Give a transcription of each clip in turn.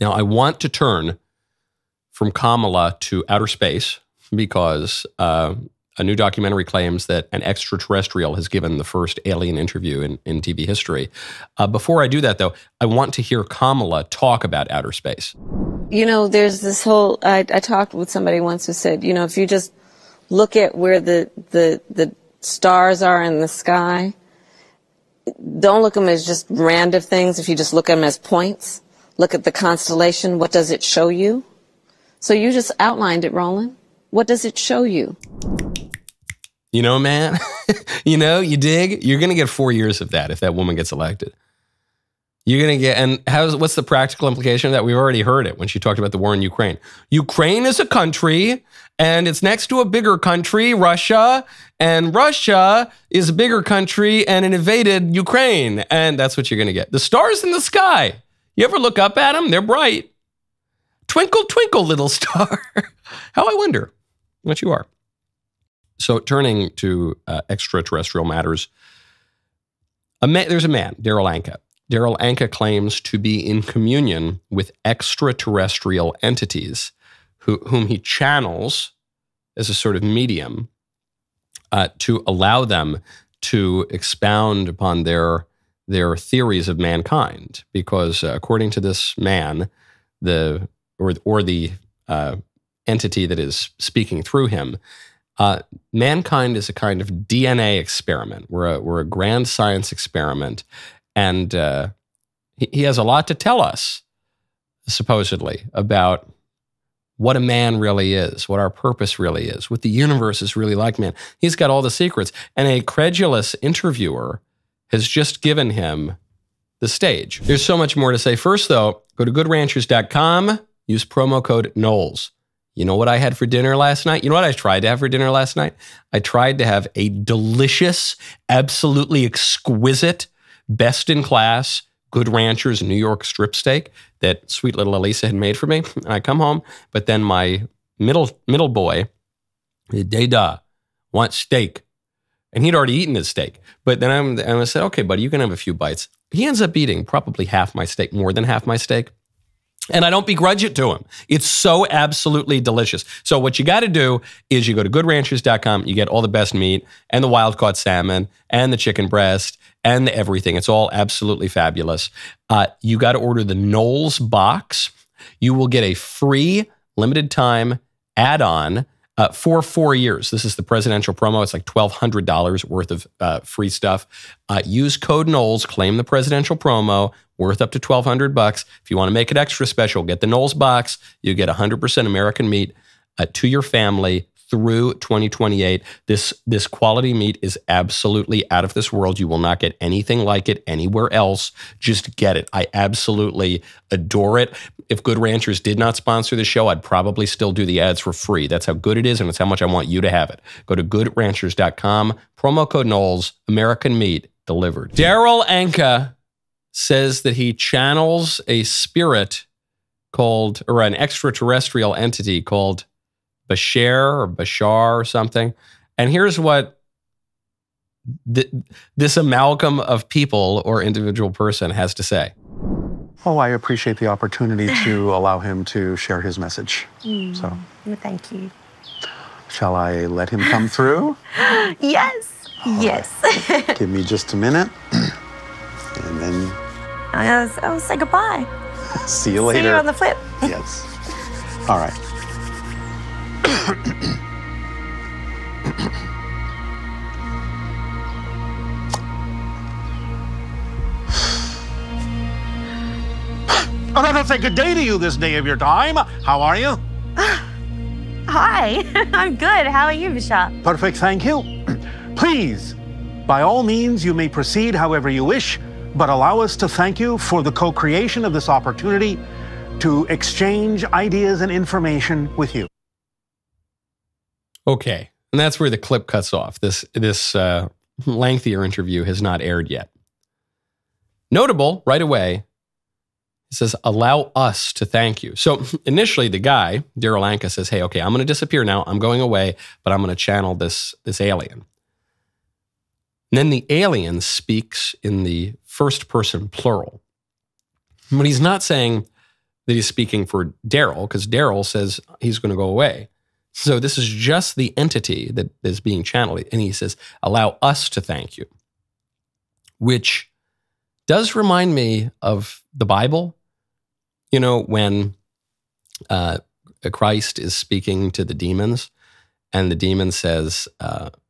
Now, I want to turn from Kamala to outer space because a new documentary claims that an extraterrestrial has given the first alien interview in TV history. Before I do that, though, I want to hear Kamala talk about outer space. You know, there's this whole, I talked with somebody once who said, you know, if you just look at where the stars are in the sky, don't look at them as just random things. If you just look at them as points, look at the constellation, what does it show you? So you just outlined it, Roland. What does it show you? You know, man, you know, you dig? You're going to get 4 years of that if that woman gets elected. You're going to get, and what's the practical implication of that? We've already heard it when she talked about the war in Ukraine. Ukraine is a country, and it's next to a bigger country, Russia, and Russia is a bigger country, and it invaded Ukraine, and that's what you're going to get. The stars in the sky. You ever look up at them? They're bright. Twinkle, twinkle, little star. How I wonder what you are. So turning to extraterrestrial matters, there's a man, Darryl Anka. Darryl Anka claims to be in communion with extraterrestrial entities whom he channels as a sort of medium to allow them to expound upon their theories of mankind. Because according to this man, the entity that is speaking through him, mankind is a kind of DNA experiment. We're a grand science experiment. And he has a lot to tell us, supposedly, about what a man really is, what our purpose really is, what the universe is really like, man. He's got all the secrets. And a credulous interviewer has just given him the stage. There's so much more to say. First, though, go to goodranchers.com, use promo code Knowles. You know what I had for dinner last night? You know what I tried to have for dinner last night? I tried to have a delicious, absolutely exquisite, best-in-class, Good Ranchers New York strip steak that sweet little Elisa had made for me. And I come home, but then my middle boy, Deda, wants steak. And he'd already eaten his steak. But then I said, okay, buddy, you can have a few bites. He ends up eating probably half my steak, more than half my steak. And I don't begrudge it to him. It's so absolutely delicious. So what you got to do is you go to goodranchers.com. You get all the best meat and the wild-caught salmon and the chicken breast and the everything. It's all absolutely fabulous. You got to order the Knowles box. You will get a free limited time add-on for 4 years. This is the presidential promo. It's like $1,200 worth of free stuff. Use code Knowles, claim the presidential promo, worth up to $1,200. If you want to make it extra special, get the Knowles box. You get 100% American meat to your family through 2028. This quality meat is absolutely out of this world. You will not get anything like it anywhere else. Just get it. I absolutely adore it. If Good Ranchers did not sponsor the show, I'd probably still do the ads for free. That's how good it is, and it's how much I want you to have it. Go to goodranchers.com, promo code Knowles, American meat delivered. Darryl Anka says that he channels a spirit called, or an extraterrestrial entity called Bashar or something. And here's what this amalgam of people or individual person has to say. Oh, I appreciate the opportunity to allow him to share his message. So, thank you. shall I let him come through? Yes. Yes. Right. Give me just a minute. And then I'll say goodbye. See you later. See you on the flip. Yes. All right. Oh, let us say good day to you this day of your time. How are you? Hi. I'm good. How are you, Bashar? Perfect, thank you. Please, by all means, you may proceed however you wish, but allow us to thank you for the co-creation of this opportunity to exchange ideas and information with you. Okay, and that's where the clip cuts off. This lengthier interview has not aired yet. Notable, right away, it says, allow us to thank you. So initially, the guy, Darryl Anka, says, hey, okay, I'm going to disappear now. I'm going away, but I'm going to channel this alien. And then the alien speaks in the first person plural. But he's not saying, that he's speaking for Darryl, because Darryl says he's going to go away. So this is just the entity that is being channeled. And he says, allow us to thank you, which does remind me of the Bible. You know, when Christ is speaking to the demons, and the demon says,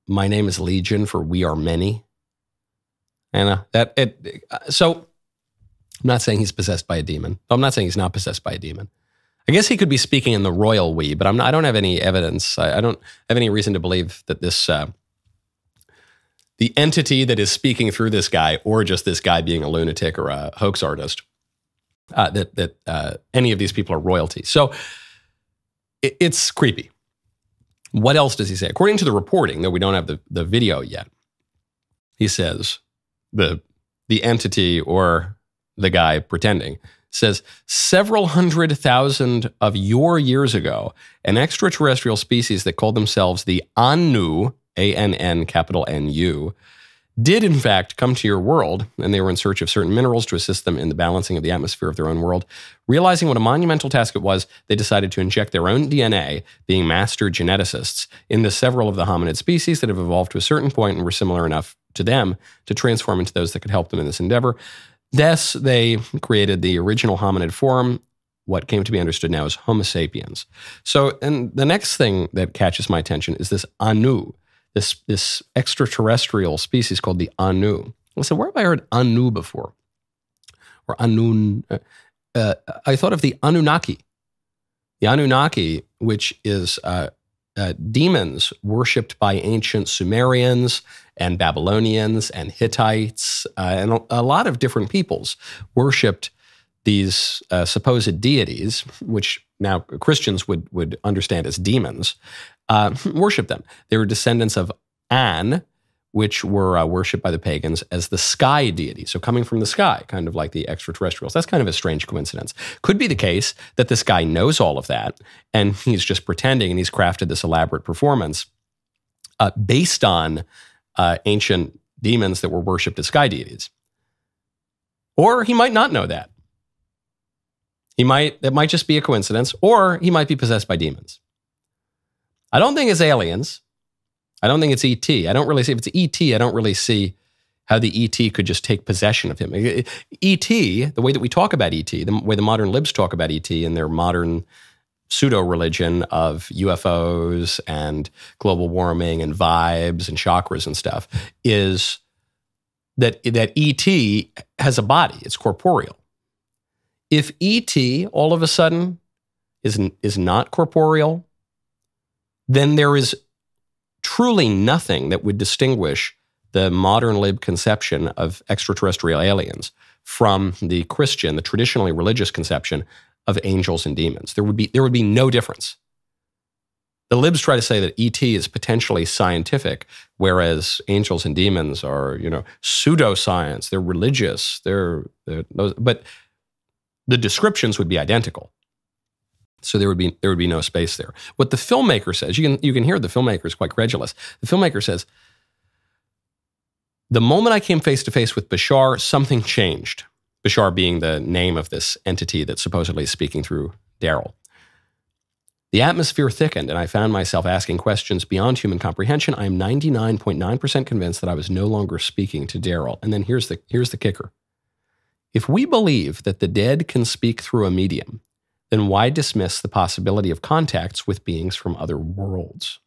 my name is Legion, for we are many. And so I'm not saying he's possessed by a demon. I'm not saying he's not possessed by a demon. I guess he could be speaking in the royal we, but I don't have any evidence. I don't have any reason to believe that this, the entity that is speaking through this guy, or just this guy being a lunatic or a hoax artist, that any of these people are royalty. So it's creepy. What else does he say? According to the reporting, though we don't have the video yet, he says, the entity or the guy pretending says, several 100,000 of your years ago, an extraterrestrial species that called themselves the AnnNu, A-N-N, capital N-U, did in fact come to your world, and they were in search of certain minerals to assist them in the balancing of the atmosphere of their own world. Realizing what a monumental task it was, they decided to inject their own DNA, being master geneticists, into several of the hominid species that have evolved to a certain point and were similar enough to them to transform into those that could help them in this endeavor. Thus, they created the original hominid form, what came to be understood now as Homo sapiens. So, and the next thing that catches my attention is this AnnNu, this extraterrestrial species called the AnnNu. Listen, where have I heard AnnNu before? Or Annun? I thought of the Anunaki. The Anunaki, which is demons worshipped by ancient Sumerians and Babylonians and Hittites, and a lot of different peoples worshipped these supposed deities, which now Christians would understand as demons, worship them. They were descendants of An, which were worshipped by the pagans as the sky deity. So coming from the sky, kind of like the extraterrestrials. That's kind of a strange coincidence. Could be the case that this guy knows all of that, and he's just pretending, and he's crafted this elaborate performance based on ancient demons that were worshipped as sky deities. Or he might not know that. That might just be a coincidence, or he might be possessed by demons. I don't think it's aliens. I don't think it's E.T. I don't really see, if it's E.T., I don't really see how the E.T. could just take possession of him. E.T., the way that we talk about E.T., the way the modern libs talk about E.T. in their modern pseudo-religion of UFOs and global warming and vibes and chakras and stuff, is that E.T. has a body. It's corporeal. If E.T. all of a sudden is not corporeal, then there is truly nothing that would distinguish the modern lib conception of extraterrestrial aliens from the Christian, the traditionally religious conception of angels and demons. There would be no difference. The libs try to say that ET is potentially scientific, whereas angels and demons are, pseudoscience. They're religious. But the descriptions would be identical. So there would be no space there. What the filmmaker says, you can hear the filmmaker is quite credulous. The filmmaker says, the moment I came face to face with Bashar, something changed. Bashar being the name of this entity that supposedly is speaking through Darryl. The atmosphere thickened, and I found myself asking questions beyond human comprehension. I am 99.9% convinced that I was no longer speaking to Darryl. And then here's the kicker. If we believe that the dead can speak through a medium, then why dismiss the possibility of contacts with beings from other worlds?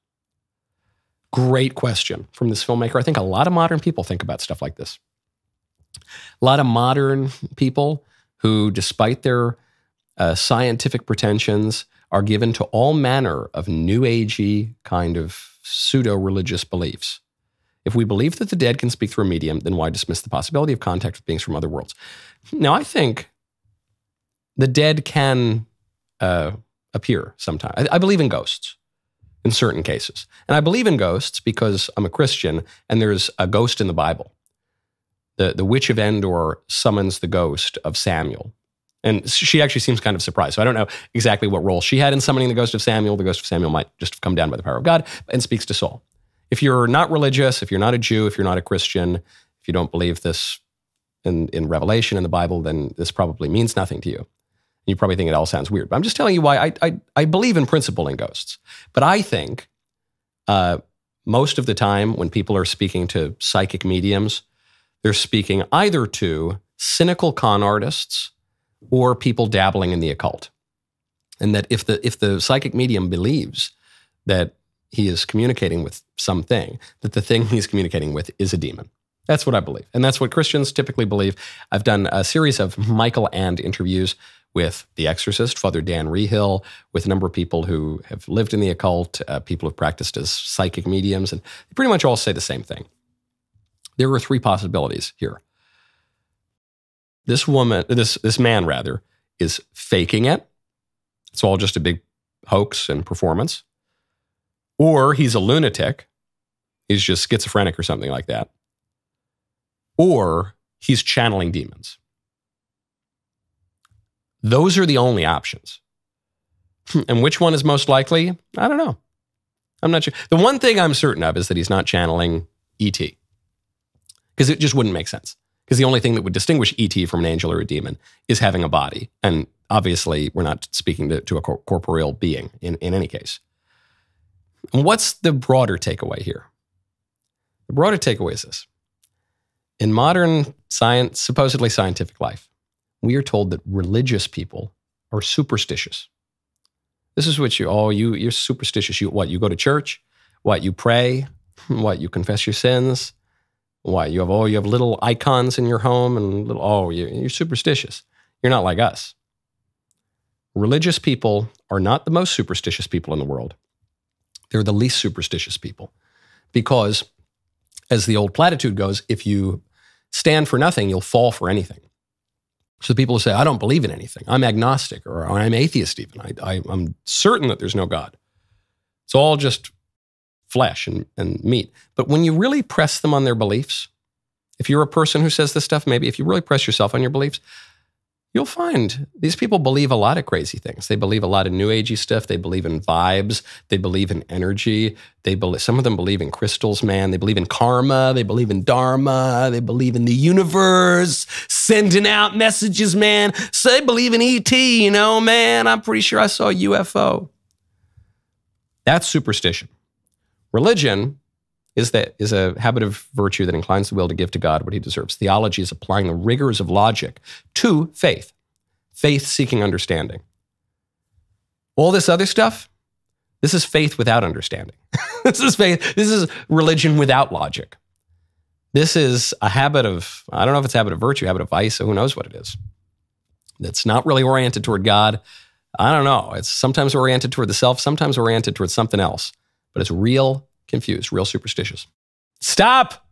Great question from this filmmaker. I think a lot of modern people think about stuff like this. A lot of modern people who, despite their scientific pretensions, are given to all manner of new agey kind of pseudo-religious beliefs. If we believe that the dead can speak through a medium, then why dismiss the possibility of contact with beings from other worlds? Now, I think the dead can appear sometime. I believe in ghosts in certain cases. And I believe in ghosts because I'm a Christian and there's a ghost in the Bible. The witch of Endor summons the ghost of Samuel. And she actually seems kind of surprised. So I don't know exactly what role she had in summoning the ghost of Samuel. The ghost of Samuel might just have come down by the power of God and speaks to Saul. If you're not religious, if you're not a Jew, if you're not a Christian, if you don't believe this in Revelation in the Bible, then this probably means nothing to you. You probably think it all sounds weird, but I'm just telling you why I believe in principle in ghosts. But I think most of the time when people are speaking to psychic mediums, they're speaking either to cynical con artists or people dabbling in the occult. And that if the psychic medium believes that he is communicating with something, that the thing he's communicating with is a demon. That's what I believe. And that's what Christians typically believe. I've done a series of Michael and interviews with the exorcist, Father Dan Rehill, with a number of people who have lived in the occult, people who have practiced as psychic mediums, and they pretty much all say the same thing. There are three possibilities here. This man rather, is faking it. It's all just a big hoax and performance. Or he's a lunatic. He's just schizophrenic or something like that. Or he's channeling demons. Those are the only options. And which one is most likely? I don't know. I'm not sure. The one thing I'm certain of is that he's not channeling E.T. Because it just wouldn't make sense. Because the only thing that would distinguish E.T. from an angel or a demon is having a body. And obviously, we're not speaking to a corporeal being in any case. And what's the broader takeaway here? The broader takeaway is this. In modern science, supposedly scientific life, we are told that religious people are superstitious. This is what you're superstitious. You go to church? What, you pray? What, you confess your sins? What, you have little icons in your home and you're superstitious. You're not like us. Religious people are not the most superstitious people in the world. They're the least superstitious people. Because, as the old platitude goes, if you stand for nothing, you'll fall for anything. So people who say, I don't believe in anything. I'm agnostic or I'm atheist even. I'm certain that there's no God. It's all just flesh and meat. But when you really press them on their beliefs, if you're a person who says this stuff, maybe if you really press yourself on your beliefs, you'll find these people believe a lot of crazy things. They believe a lot of new agey stuff. They believe in vibes. They believe in energy. Some of them believe in crystals, man. They believe in karma. They believe in dharma. They believe in the universe sending out messages, man. So they believe in E.T., man. I'm pretty sure I saw a UFO. That's superstition. Religion is a habit of virtue that inclines the will to give to God what he deserves. Theology is applying the rigors of logic to faith. Faith seeking understanding. All this other stuff, this is faith without understanding. This is faith. This is religion without logic. This is a habit of, I don't know if it's a habit of virtue, habit of vice, so who knows what it is. It's not really oriented toward God. I don't know. It's sometimes oriented toward the self, sometimes oriented toward something else. But it's real confused, real superstitious. Stop!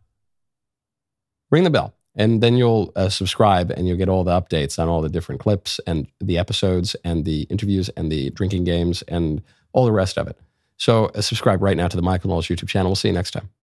Ring the bell. And then you'll subscribe and you'll get all the updates on all the different clips and the episodes and the interviews and the drinking games and all the rest of it. So subscribe right now to the Michael Knowles YouTube channel. We'll see you next time.